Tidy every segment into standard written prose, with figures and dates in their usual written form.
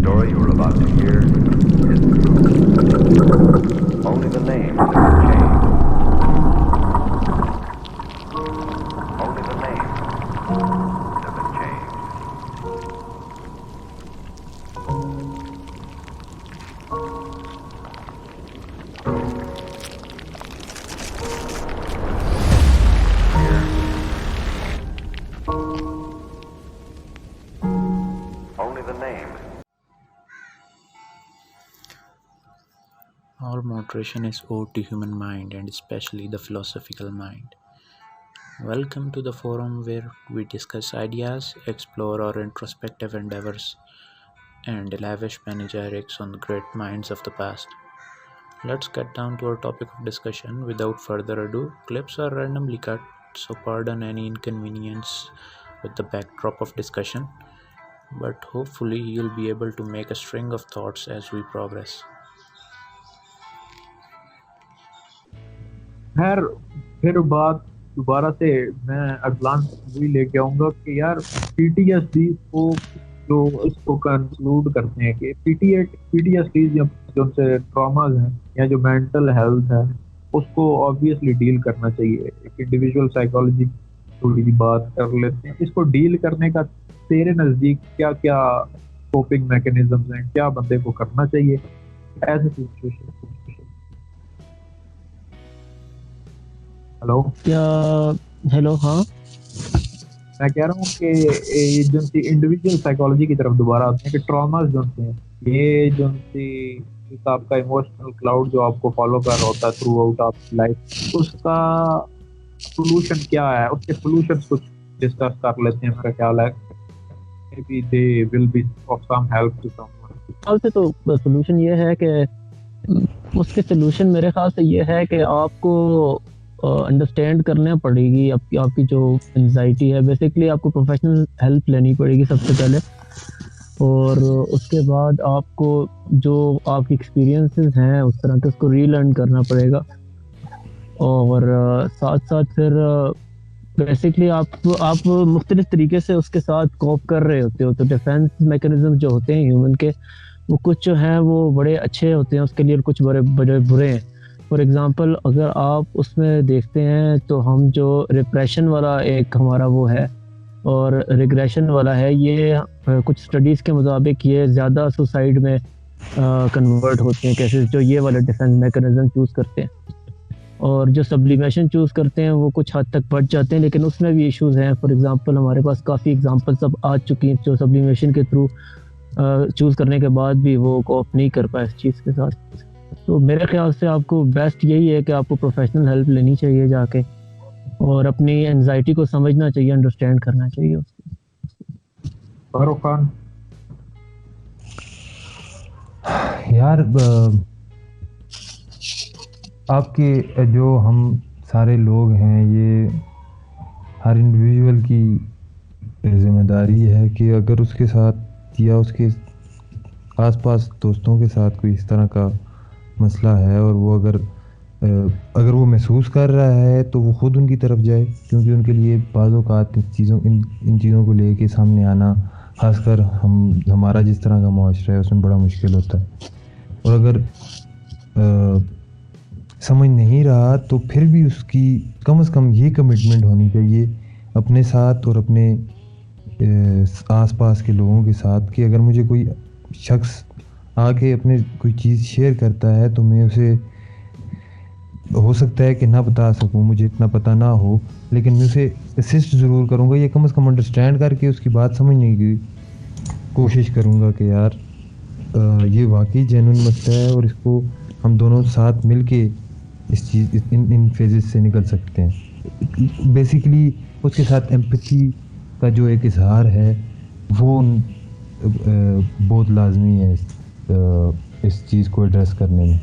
story you are about to hear is true. Only the names have been changed. Only the names have been changed. Only the names. All moderation is owed to human mind and especially the philosophical mind. Welcome to the forum where we discuss ideas, explore our introspective endeavors, and lavish panegyrics on the great minds of the past. Let's get down to our topic of discussion. Without further ado, clips are randomly cut, so pardon any inconvenience with the backdrop of discussion, but hopefully you'll be able to make a string of thoughts as we progress. खैर, फिर बात दोबारा से मैं अगलान वही लेके आऊंगा कि यार पीटीएसडी को जो इसको कंक्लूड करते हैं कि पीटीएसडी जो से ट्रॉमाज हैं या जो मेंटल हेल्थ है उसको ऑब्वियसली डील करना चाहिए। एक इंडिविजुअल साइकोलॉजी थोड़ी सी बात कर लेते हैं। इसको डील करने का तेरे नज़दीक क्या क्या कोपिंग मैकेनिज्म्स हैं, क्या बंदे को करना चाहिए ऐसे सिचुएशन। हेलो क्या? हेलो, हाँ। मैं कह रहा हूँ कि ये जो सी इंडिविजुअल साइकोलॉजी की तरफ दोबारा आते हैं कि ट्रॉमास जो हैं ये जो सी आपका इमोशनल क्लाउड जो आपको फॉलो कर रहा होता है थ्रू आउट ऑफ लाइफ, उसका सोल्यूशन क्या है, उसके सोल्यूशंस कुछ डिस्कस कर लेते हैं। मेरा ख्याल है maybe they will be of some help to someone. ख्याल से तो सोल्यूशन ये है कि उसके सोल्यूशन मेरे ख्याल से ये है कि आपको अंडरस्टैंड करना पड़ेगी आपकी जो एंजाइटी है। बेसिकली आपको प्रोफेशनल हेल्प लेनी पड़ेगी सबसे पहले, और उसके बाद आपको जो आपकी एक्सपीरियंसेस हैं उस तरह के उसको रीलर्न करना पड़ेगा। और साथ साथ फिर बेसिकली आप मुख्तलिफ तरीके से उसके साथ कोप कर रहे होते हो। तो डिफेंस मैकेनिज्म जो होते हैं ह्यूमन के, वो कुछ जो हैं वो बड़े अच्छे होते हैं उसके लिए, और कुछ बड़े बड़े बुरे हैं। फॉर एग्ज़ाम्पल अगर आप उसमें देखते हैं तो हम जो रिप्रेशन वाला एक हमारा वो है और रिग्रेशन वाला है, ये कुछ स्टडीज़ के मुताबिक ये ज़्यादा सुसाइड में कन्वर्ट होते हैं केसेस जो ये वाले डिफेंस मैकेनिज्म चूज़ करते हैं। और जो सब्लिमेशन चूज़ करते हैं वो कुछ हद तक बढ़ जाते हैं, लेकिन उसमें भी इश्यूज़ हैं। फॉर एग्ज़ाम्पल हमारे पास काफ़ी एग्ज़ाम्पल्स अब आ चुकी हैं जो सब्लिमेशन के थ्रू चूज़ करने के बाद भी वो कोप नहीं कर पाए इस चीज़ के साथ। तो मेरे ख्याल से आपको बेस्ट यही है कि आपको प्रोफेशनल हेल्प लेनी चाहिए जाके, और अपनी एंजाइटी को समझना चाहिए, अंडरस्टैंड करना चाहिए उसको। फारूक खान यार, आपके जो हम सारे लोग हैं, ये हर इंडिविजुअल की जिम्मेदारी है कि अगर उसके साथ या उसके आसपास दोस्तों के साथ कोई इस तरह का मसला है और वो अगर वो महसूस कर रहा है तो वो ख़ुद उनकी तरफ जाए, क्योंकि उनके लिए बाज़ औक़ात इन चीज़ों को लेके सामने आना, ख़ासकर हमारा जिस तरह का मुआशरा है उसमें बड़ा मुश्किल होता है। और अगर समझ नहीं रहा तो फिर भी उसकी कम से कम ये कमिटमेंट होनी चाहिए अपने साथ और अपने आसपास के लोगों के साथ कि अगर मुझे कोई शख्स आके अपने कोई चीज़ शेयर करता है तो मैं उसे, हो सकता है कि ना बता सकूं, मुझे इतना पता ना हो, लेकिन मैं उसे असिस्ट ज़रूर करूंगा, या कम से कम अंडरस्टैंड करके उसकी बात समझने की कोशिश करूंगा कि यार ये वाकई जेन्युइन मसला है और इसको हम दोनों साथ मिलके इस चीज़ इन फेजेस से निकल सकते हैं। बेसिकली उसके साथ एम्पैथी का जो एक इजहार है वो बहुत लाजमी है इस चीज़ को एड्रेस करने में।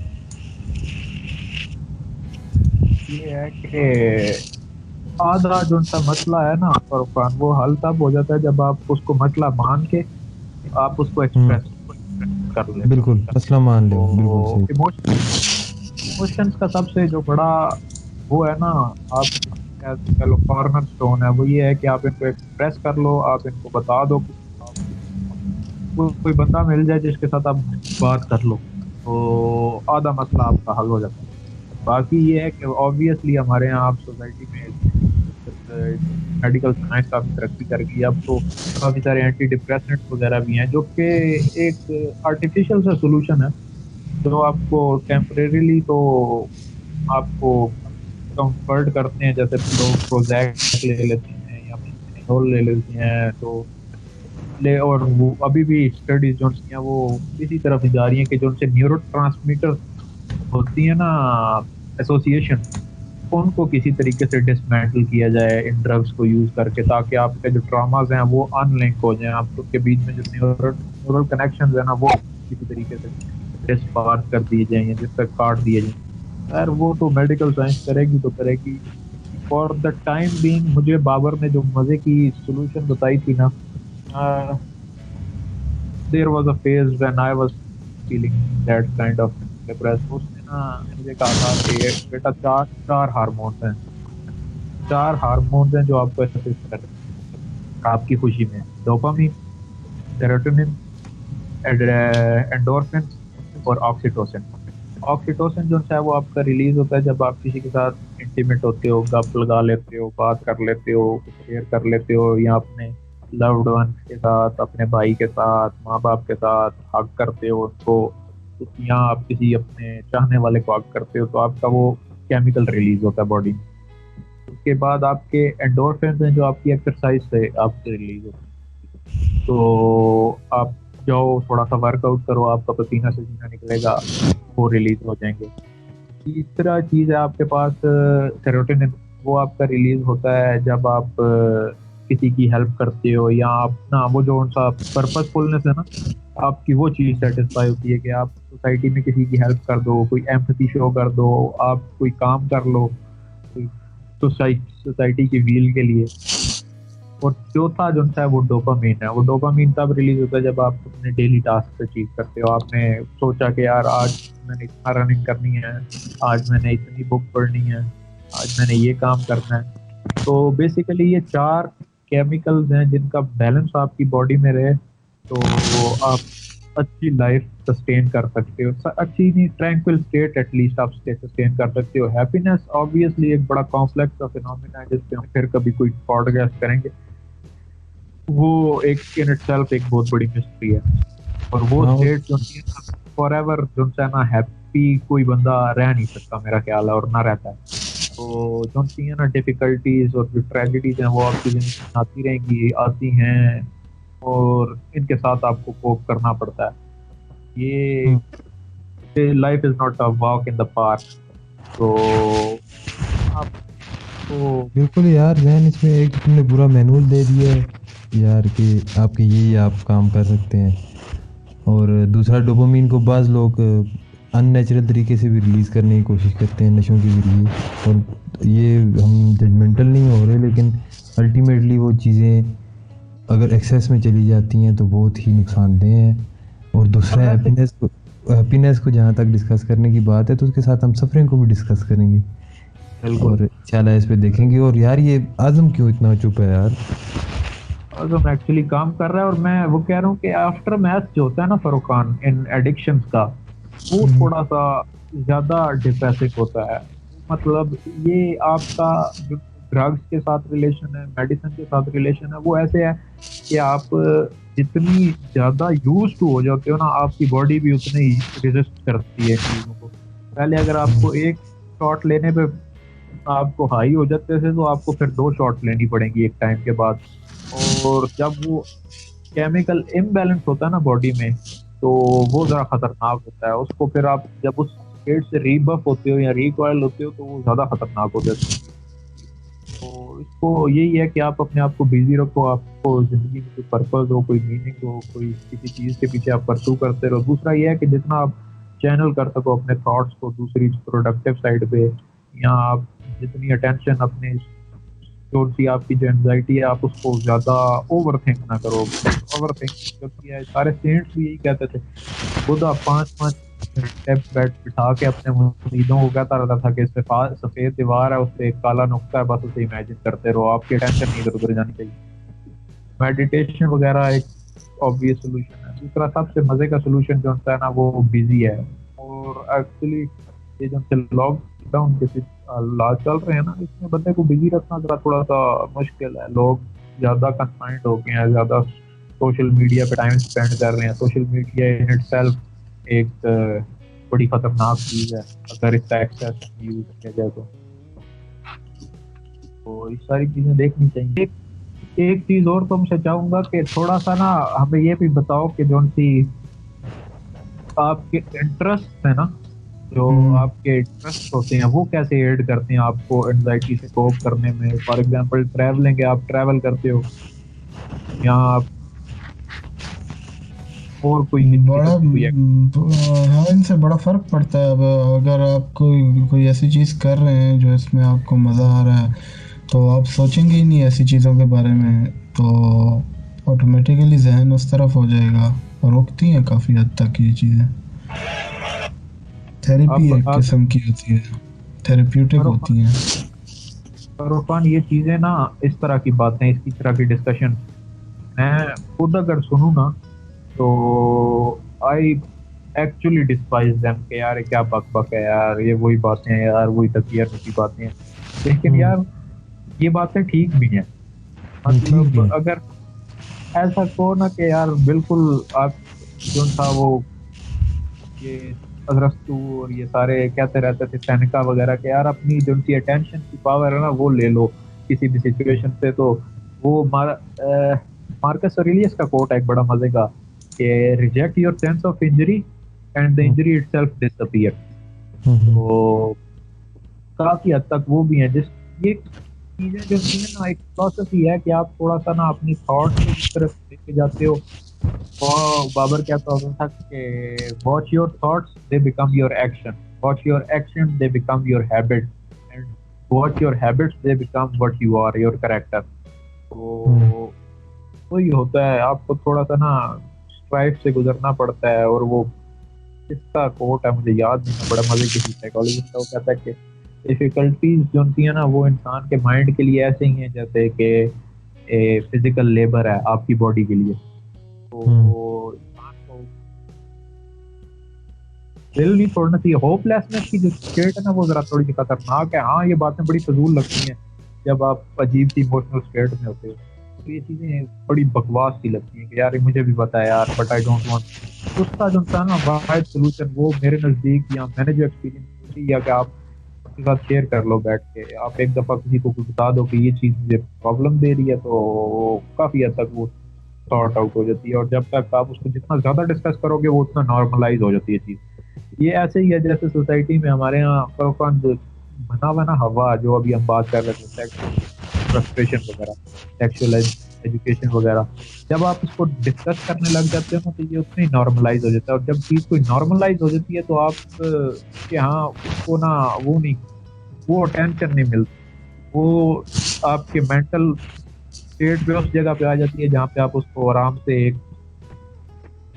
ये है कि आधा जो उनका मसला है ना फारूक खान, वो हल तब हो जाता है जब आप उसको मसला मान के आप उसको एक्सप्रेस कर ले। बिल्कुल, मसला मान लो, बिल्कुल सही। इमोशंस का सबसे जो बड़ा वो है ना, आप कह लो कॉर्नर स्टोन है, वो ये है कि आप इनको एक्सप्रेस कर लो, आप इनको बता दो कोई बंदा मिल जाए जिसके साथ आप बात कर लो तो आधा मसला आपका हल हो जाता है। बाकी ये है कि ऑब्वियसली हमारे यहाँ आप सोसाइटी में मेडिकल साइंस काफ़ी तरक्की कर गई है। अब तो काफ़ी सारे एंटी डिप्रेसेंट्स वगैरह भी हैं जो कि एक आर्टिफिशियल सा सोल्यूशन है जो आपको टेम्परेरीली तो आपको कंफर्ट करते हैं। जैसे लोग प्रोजैक ले लेते हैं या फिर ले लेते हैं तो ले, और वो अभी भी स्टडीज जो हैं वो इसी तरफ जा रही हैं कि जो उनसे न्यूरो होती है ना एसोसिएशन, उनको किसी तरीके से डिसमेंटल किया जाए इन ड्रग्स को यूज करके, ताकि आपके जो ट्रॉमास हैं वो अनलिंक हो जाएं, आपके बीच में जो न्यूरल कनेक्शंस है ना वो किसी तरीके से डिस्पार्क कर दिए जाएं या जिस तक काट दिए जाएं। यार वो तो मेडिकल साइंस करेगी तो करेगी। फॉर द टाइम बीइंग मुझे बाबर ने जो मजे की सोल्यूशन बताई थी ना, there was a phase when I was feeling that kind of depress. उसने ना मुझे कहा था कि बेटा चार चार हार्मोन्स हैं, चार हार्मोन्स हैं जो आपको असिस्ट कर रहे हैं आपकी खुशी में। डोपामिन, सेरोटोनिन, एंडोर्फिन और ऑक्सीटोसिन। ऑक्सीटोसिन जो है वो आपका रिलीज होता है जब आप किसी के साथ इंटीमेट होते हो, गप लगा लेते हो, बात कर लेते हो, शेयर कर लेते हो, या अपने लव्ड वन के साथ, अपने भाई के साथ, माँ बाप के साथ हग करते हो उनको, तो या आप किसी अपने चाहने वाले को हग करते हो तो आपका वो केमिकल रिलीज होता है बॉडी में। उसके बाद आपके एंडोर्फिन हैं जो आपकी एक्सरसाइज से आपसे रिलीज होते हैं। तो आप जाओ थोड़ा सा वर्कआउट करो, आपका पसीना से सीना निकलेगा, वो रिलीज हो जाएंगे। तीसरा चीज़ है आपके पास सेरोटोनिन। वो आपका रिलीज होता है जब आप किसी की हेल्प करते हो या आप ना वो जो उनका पर्पसफुलनेस है ना, आपकी वो चीज़ सेटिस्फाई होती है कि आप सोसाइटी में किसी की हेल्प कर दो, कोई एम्पैथी शो कर दो, आप कोई काम कर लो सोसाइटी की व्हील के लिए। और चौथा जो है वो डोपामीन है। वो डोपामीन तब रिलीज होता है जब आप अपने डेली टास्क अचीव करते हो। आपने सोचा कि यार आज मैंने इतना रनिंग करनी है, आज मैंने इतनी बुक पढ़नी है, आज मैंने ये काम करना है। तो बेसिकली ये चार केमिकल्स हैं जिनका बैलेंस आपकी बॉडी में रहे तो आप अच्छी लाइफ सस्टेन कर सकते हो। अच्छी नहीं, ट्रैंक्विल स्टेट एटलीस्ट आप सस्टेन कर सकते हो। हैप्पीनेस ऑब्वियसली एक बड़ा कॉम्प्लेक्स का फिनोमेना है जिस पे हम फिर कभी कोई पॉडकास्ट करेंगे। वो एक इन इटसेल्फ एक बहुत बड़ी मिस्ट्री है। और वो स्टेट जो फॉर एवर जो है ना, हैप्पी कोई बंदा रह नहीं सकता मेरा ख्याल है, और ना रहता है। तो जो है ना डिफिकल्टीज और जो ट्रेजेडीज हैं वो आपकी जिंदगी में आती रहेंगी, आती हैं, और इनके साथ आपको कोप करना पड़ता है। ये life is not a walk in the park. तो आप तो बिल्कुल यार जहन, इसमें एक तुमने पूरा मैनुअल दे दिया है यार कि आपके ये आप काम कर सकते हैं। और दूसरा डोपामीन को बाज़ लोग अननेचुरल तरीके से भी रिलीज़ करने की कोशिश करते हैं नशों के ज़रिए, और ये हम जजमेंटल नहीं हो रहे, लेकिन अल्टीमेटली वो चीज़ें अगर एक्सेस में चली जाती हैं तो बहुत ही नुकसानदेह हैं। और दूसरा हैप्पीनेस को जहाँ तक डिस्कस करने की बात है तो उसके साथ हम सफरिंग को भी डिस्कस करेंगे और इंशाल्लाह इस पे देखेंगे। और यार ये आज़म क्यों इतना चुप है यार? आज़म एक्चुअली काम कर रहा है, और मैं वो कह रहा हूँ कि आफ्टर मैथ जो होता है ना फरूक खान इन एडिक्शंस का, वो थोड़ा सा ज़्यादा डिप्रेसिव होता है। मतलब ये आपका जो ड्रग्स के साथ रिलेशन है, मेडिसिन के साथ रिलेशन है, वो ऐसे है कि आप जितनी ज़्यादा यूज टू हो जाते हो ना, आपकी बॉडी भी उतनी ही रेजिस्ट करती है चीज़ों को। पहले अगर आपको एक शॉट लेने पे आपको हाई हो जाते थे तो आपको फिर 2 शॉट लेनी पड़ेंगी एक टाइम के बाद। और जब वो केमिकल इम्बैलेंस होता है ना बॉडी में, तो वो ज़रा खतरनाक होता है। उसको फिर आप जब उस स्टेट से रीबफ होते हो या रिकॉयल होते हो तो वो ज़्यादा खतरनाक हो जाता है। तो इसको यही है कि आप अपने आप को बिजी रखो, आपको ज़िंदगी में कोई पर्पस हो, कोई मीनिंग हो, कोई किसी चीज़ के पीछे आप परसू करते रहो। दूसरा ये है कि जितना आप चैनल कर सको अपने थॉट्स को दूसरी प्रोडक्टिव साइड पे, या आप जितनी अटेंशन अपने जो सी आपकी जो एंजाइटी है आप उसको ज़्यादा ओवर थिंक ना करो। ओवर थिंक जब किया है, सारे सेंट्स भी यही कहते थे। बुद्धा 5-5 स्टेप बैठ बिठा के अपने मुरीदों को कहता रहता था कि सफ़ेद दीवार है, उस पर एक काला नुक्ता है, बस उसे इमेजिन करते रहो, आपकी टेंशन नहीं इधर उधर जानी चाहिए। मेडिटेशन वगैरह एक ऑब्वियस सोल्यूशन है। दूसरा सबसे मजे का सोल्यूशन जो होता है ना वो बिजी है। और एक्चुअली ये जो लॉकडाउन के लाज चल रहे हैं ना, इसमें बंदे को बिजी रखना जरा थोड़ा सा मुश्किल है। लोग ज्यादा कंफाइंड हो गए हैं, ज्यादा सोशल मीडिया पे टाइम स्पेंड कर रहे हैं। सोशल मीडिया इन इटसेल्फ एक बड़ी खतरनाक चीज है अगर इसका एक्सेस यूज किया जाए तो ये सारी चीजें देखनी चाहिए। एक चीज और तुमसे चाहूंगा कि थोड़ा सा ना हमें ये भी बताओ कि जो सी आपके इंटरेस्ट है ना, जो आपके इंटरेस्ट होते हैं वो कैसे ऐड करते हैं आपको एंजाइटी से कोप करने में। फॉर एग्जांपल ट्रैवलिंग है, आप ट्रैवल करते हो या आप और कोई हाँ, इनसे बड़ा फ़र्क पड़ता है। अब अगर आप कोई ऐसी चीज़ कर रहे हैं जो इसमें आपको मज़ा आ रहा है तो आप सोचेंगे ही नहीं ऐसी चीज़ों के बारे में, तो ऑटोमेटिकली जहन उस तरफ हो जाएगा। और रुकती हैं काफ़ी हद तक ये चीज़ें। थेरेपी एक किस्म की होती है, थेरेप्यूटिक होती हैं। इरफान, ये चीज़ें ना, इस तरह की बातें, इस तरह की डिस्कशन मैं खुद अगर सुनूं ना तो आई एक्चुअली डिस्पाइज देम कि यार क्या बक है यार, ये वही बातें हैं यार, वही तकिया की बातें हैं। लेकिन यार ये बातें ठीक भी हैं। मतलब अगर ऐसा कहो ना कि यार बिल्कुल आप जो था वो ये अदरस्तु और ये सारे कहते रहते थे सैनिका वगैरह के यार अपनी जो उनकी अटेंशन की पावर है ना वो ले लो किसी भी सिचुएशन से। तो वो मार्कस ऑरेलियस का कोट है एक बड़ा मजे का कि reject your sense of injury and the injury itself disappear. तो काफी हद तक वो भी है। जिस ये चीजें जो है ना एक फिलॉसफी है कि आप थोड़ा सा ना अपनी थॉट्स को इस तरफ लेके जाते हो। और बाबर कहता होता था कि watch your thoughts they become your action, watch your action they become your habit and watch your habits they become what you are, your character. तो वही होता है, आपको थोड़ा सा ना स्ट्राइफ से गुजरना पड़ता है। और वो इसका कोट है मुझे याद नहीं, बड़ा मजे की साइकोलॉजिस्ट का, वो कहता है कि डिफिकल्टीज जो होती है ना वो इंसान के माइंड के लिए ऐसे ही हैं जैसे कि फिजिकल लेबर है आपकी बॉडी के लिए। तो इंसान को दिल नहीं छोड़ना चाहिए। होपलेसनेस की जो स्टेट है ना वो जरा थोड़ी सी खतरनाक है। हाँ, ये बातें बड़ी फजूल लगती हैं जब आप अजीब सी इमोशनल स्टेट में होते हो, तो ये चीजें बड़ी बकवास सी लगती हैं कि यार मुझे भी पता है यार बट आई डोंट वांट। उसका जो था ना वाहिद सोल्यूशन वो मेरे नजदीक, या मैंने जो एक्सपीरियंस किया कि आप उसके साथ शेयर कर लो बैठ के। आप एक दफा किसी को बता दो कि ये चीज मुझे प्रॉब्लम दे रही है तो काफी हद तक वो सॉर्ट आउट हो जाती है। और जब तक आप उसको जितना ज्यादा डिस्कस करोगे वो उतना नॉर्मलाइज हो जाती है चीज। ये ऐसे ही है जैसे सोसाइटी में हमारे यहाँ बना हुआ ना हवा, जो अभी हम बात कर रहे थे फ्रस्ट्रेशन वगैरह, सेक्सुअल एजुकेशन वगैरह, जब आप इसको डिस्कस करने लग जाते हो ना तो ये उतनी नॉर्मलाइज हो जाता है। और जब चीज़ कोई नॉर्मलाइज हो जाती है तो आप कि हाँ उसको ना वो अटेंशन नहीं मिलती, वो आपके मेंटल स्टेट पे उस जगह पे आ जाती है जहाँ पे आप उसको आराम से एक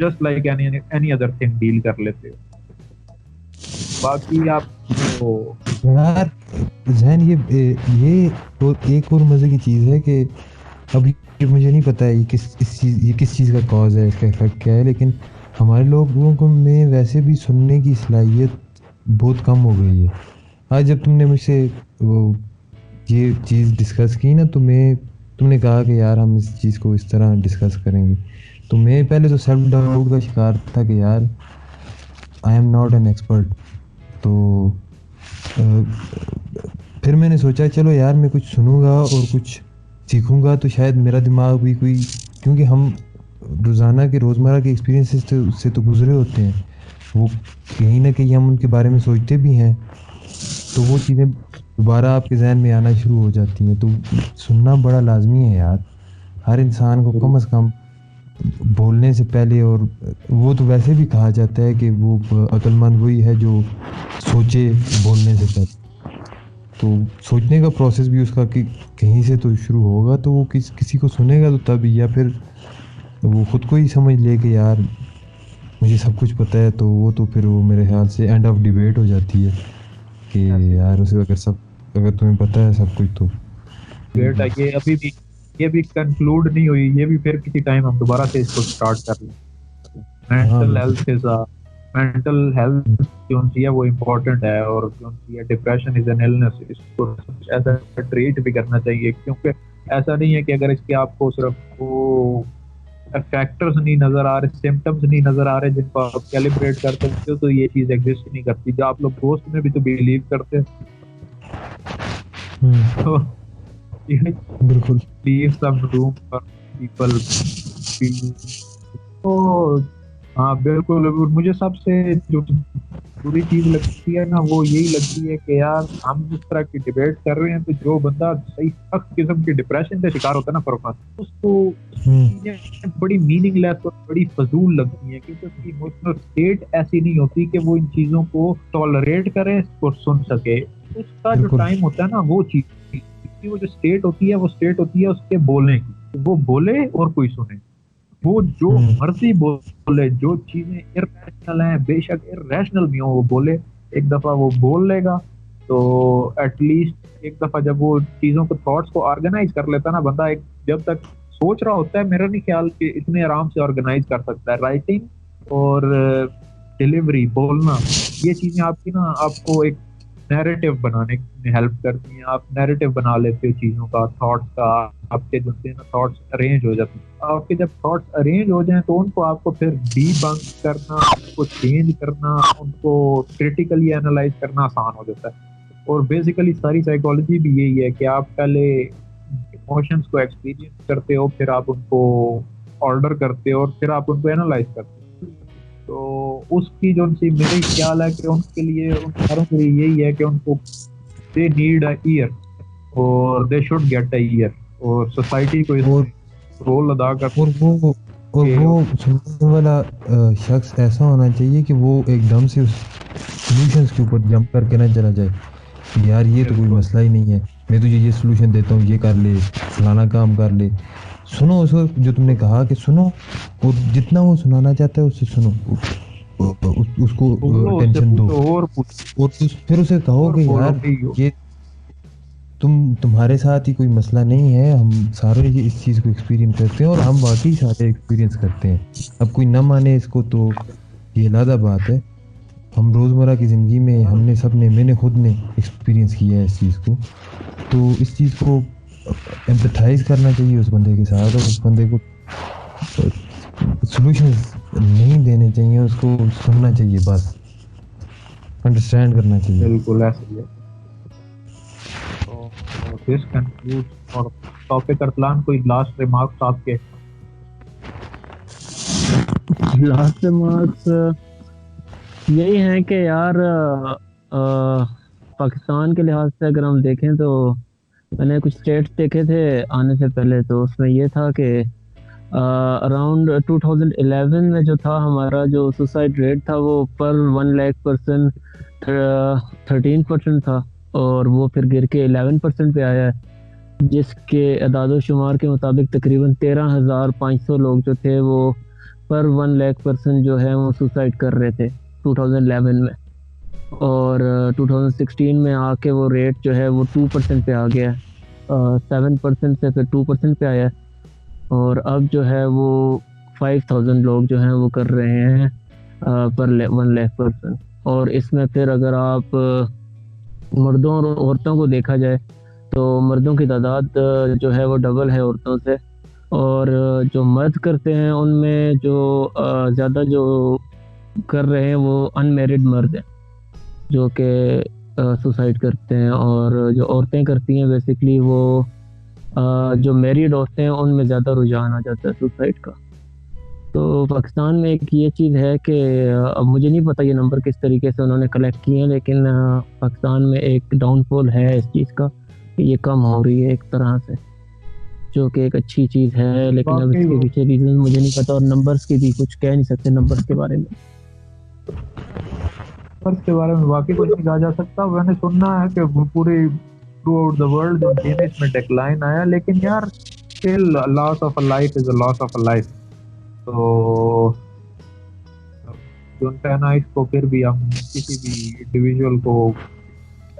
just like any other thing deal कर लेते हो। बाकी आप तो यार जहन ये तो एक और मजे की चीज है कि अभी मुझे नहीं पता है ये किस चीज़ का कॉज है, इसका इफेक्ट क्या है, लेकिन हमारे लोगों को में वैसे भी सुनने की सलाहियत बहुत कम हो गई है। आज जब तुमने मुझसे वो ये चीज़ डिस्कस की ना तो तुमने कहा कि यार हम इस चीज़ को इस तरह डिस्कस करेंगे, तो मैं पहले तो सेल्फ डाउट का शिकार था कि यार I am not an expert. तो फिर मैंने सोचा चलो यार मैं कुछ सुनूंगा और कुछ सीखूंगा तो शायद मेरा दिमाग भी कोई, क्योंकि हम रोज़ाना के रोज़मर्रा के एक्सपीरियंसेस से तो गुजरे होते हैं, वो कहीं ना कहीं हम उनके बारे में सोचते भी हैं, तो वो चीज़ें दोबारा आपके जहन में आना शुरू हो जाती हैं। तो सुनना बड़ा लाजमी है यार, हर इंसान को कम से कम बोलने से पहले। और वो तो वैसे भी कहा जाता है कि वो अक्लमंद वही है जो सोचे बोलने से पहले। तो सोचने का प्रोसेस भी उसका कि कहीं से तो शुरू होगा, तो वो किसी को सुनेगा तो तभी, या फिर वो खुद को ही समझ ले कि यार मुझे सब कुछ पता है, तो वो तो फिर वो मेरे ख्याल से एंड ऑफ डिबेट हो जाती है कि यार उसे अगर तुम्हें पता है सब कुछ तो बेटा ये भी कंक्लूड नहीं हुई, ये भी फिर किसी टाइम हम दोबारा से इसको स्टार्ट कर लें। मेंटल हाँ हेल्थ इज मेंटल हेल्थ जो है वो इम्पोर्टेंट है, और जो है डिप्रेशन इज एन इलनेस, इसको ऐसा ट्रीट भी करना चाहिए, क्योंकि ऐसा नहीं है कि अगर इसके आपको सिर्फ वो फैक्टर्स नहीं नजर आ रहे, सिम्टम्स नहीं नजर आ रहे जिनको आप कैलिब्रेट कर सकते हो, तो ये चीज एग्जिस्ट नहीं करती। जो आप लोग दोस्त में भी तो बिलीव करते हो, तो बिल्कुल। leave some room for people तो हाँ बिल्कुल बिल्कुल। मुझे सबसे जो बुरी चीज लगती है ना वो यही लगती है कि यार हम जिस तरह की डिबेट कर रहे हैं, तो जो बंदा सही सख्त किस्म की डिप्रेशन का शिकार होता है ना फरफास, उसको चीजें बड़ी मीनिंगलेस और बड़ी फजूल लगती हैं, क्योंकि उसकी इमोशनल स्टेट ऐसी नहीं होती कि वो इन चीजों को टॉलरेट करे और सुन सके। उसका जो बिल्कुल। टाइम होता है ना वो चीज की वो जो स्टेट होती है, वो स्टेट होती है उसके बोलने की, वो बोले और कोई सुने, वो जो मर्जी बोले, जो चीजें इररेशनल हैं, बेशक इररेशनल भी हो, वो बोले, एक दफा वो बोल लेगा तो एटलीस्ट एक दफा जब वो चीजों को थॉट्स को ऑर्गेनाइज कर लेता ना बंदा, एक जब तक सोच रहा होता है, मेरा नहीं ख्याल कि इतने आराम से ऑर्गेनाइज कर सकता है। राइटिंग और डिलीवरी, बोलना, ये चीजें आपकी ना आपको एक नैरेटिव बनाने में हेल्प करती हैं। आप नैरेटिव बना लेते हो चीज़ों का, थॉट्स का, आपके जो है ना थॉट्स अरेंज हो जाते हैं। आपके जब थॉट्स अरेंज हो जाएं तो उनको आपको फिर डीबंक करना, उनको चेंज करना, उनको क्रिटिकली एनालाइज करना आसान हो जाता है। और बेसिकली सारी साइकोलॉजी भी यही है कि आप पहले इमोशंस को एक्सपीरियंस करते हो, फिर आप उनको ऑर्डर करते हो और फिर आप उनको एनालाइज करते हो। तो उसकी जो उनसे मेरे ख्याल है कि उनके लिए, उन सारों के लिए यही है कि उनको दे नीड अ ईयर और they should get a year, और सोसाइटी को इसमें रोल अदा कर। और वो सुनने वाला शख्स ऐसा होना चाहिए कि वो एकदम से उस सॉल्यूशंस के ऊपर जंप करके ना चला जाए कि यार ये तो कोई मसला ही नहीं है, मैं तुझे ये सॉल्यूशन देता हूँ, ये कर ले, फलाना काम कर ले। सुनो उसको, जो तुमने कहा कि सुनो, और जितना वो सुनाना चाहता है उससे सुनो, उसको टेंशन दो, और फिर उसे कहो कि यार ये तुम्हारे साथ ही कोई मसला नहीं है, हम सारे ये इस चीज़ को एक्सपीरियंस करते हैं और हम वाकई सारे एक्सपीरियंस करते हैं। अब कोई ना माने इसको तो ये अलग बात है। हम रोज़मर्रा की ज़िंदगी में हमने मैंने खुद ने एक्सपीरियंस किया है इस चीज़ को, तो इस चीज़ को एम्पैथाइज करना चाहिए उस बंदे के साथ, और उस बंदे को सॉल्यूशंस नहीं देने चाहिए, उसको सुनना चाहिए, बस अंडरस्टैंड करना चाहिए। बिल्कुल ऐसा ही है। तो दिस कंक्लूड्स और टॉपिक अरसलान, कोई लास्ट रिमार्क्स आपके? लास्ट रिमार्क्स यही हैं कि यार पाकिस्तान के लिहाज से अगर हम देखें तो मैंने कुछ स्टेट्स देखे थे आने से पहले, तो उसमें ये था कि अराउंड 2011 में जो था हमारा जो सुसाइड रेट था वो पर 1 लाख पर्सन 13% था, और वो फिर गिर के 11% पे आया है, जिसके अदाद शुमार के मुताबिक तकरीबन 13,500 लोग जो थे वो पर 1 लाख पर्सन जो है वो सुसाइड कर रहे थे 2011 में। और 2016 में आके वो रेट जो है वो 2% पे आ गया है, 7% से फिर 2% पे आया है, और अब जो है वो 5,000 लोग जो हैं वो कर रहे हैं पर 1 लाख पर्सन। और इसमें फिर अगर आप मर्दों और औरतों को देखा जाए तो मर्दों की तादाद जो है वो डबल है औरतों से, और जो मर्द करते हैं उनमें जो ज़्यादा जो कर रहे हैं वो अनमैरिड मर्द हैं जो कि सुसाइड करते हैं, और जो औरतें करती हैं बेसिकली वो जो मैरिड औरतें हैं उनमें ज़्यादा रुझान आ जाता है सुसाइड का। तो पाकिस्तान में एक ये चीज़ है कि अब मुझे नहीं पता ये नंबर किस तरीके से उन्होंने कलेक्ट किए हैं, लेकिन पाकिस्तान में एक डाउनफॉल है इस चीज़ का कि ये कम हो रही है एक तरह से, जो कि एक अच्छी चीज़ है, लेकिन अब इसके पीछे रीज़न मुझे नहीं पता, और नंबर्स की भी कुछ कह नहीं सकते नंबर्स के बारे में। नंबर्स के बारे में वाकई कुछ नहीं कहा जा सकता। मैंने सुना है कि पूरे थ्रू आउट द वर्ल्ड जो केसेस में डिक्लाइन आया, लेकिन यार still loss of a life is a loss of a life. तो जो है ना, इसको फिर भी हम किसी भी इंडिविजुअल को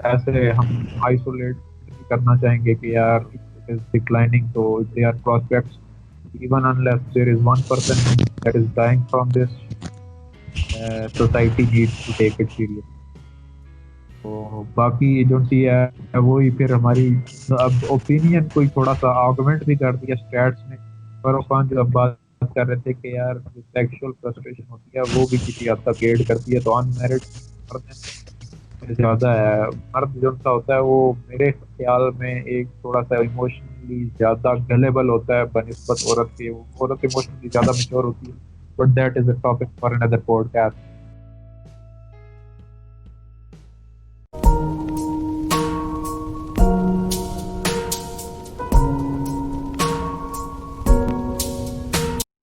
ऐसे हम आइसोलेट नहीं करना चाहेंगे कि यार is declining, so there are prospects even unless there is one person that is dying from this, society needs to take it serious. तो बाकी एजेंसी है वही फिर हमारी अब ओपिनियन कोई थोड़ा सा आर्गुमेंट भी कर दिया स्टैट्स में। फरोख खान जो अब बात कर रहे थे कि यार जो सेक्सुअल फ्रस्ट्रेशन होती है वो भी किसी हद तक एड करती है, तो अनमैरिड मर्द ज़्यादा है। मर्द जो सा होता है वो मेरे ख्याल में एक थोड़ा सा इमोशनली ज़्यादा गलेबल होता है बनिस्बत औरत के। वो औरत इमोशनली ज़्यादा मैच्योर होती है, but that is a topic for another podcast.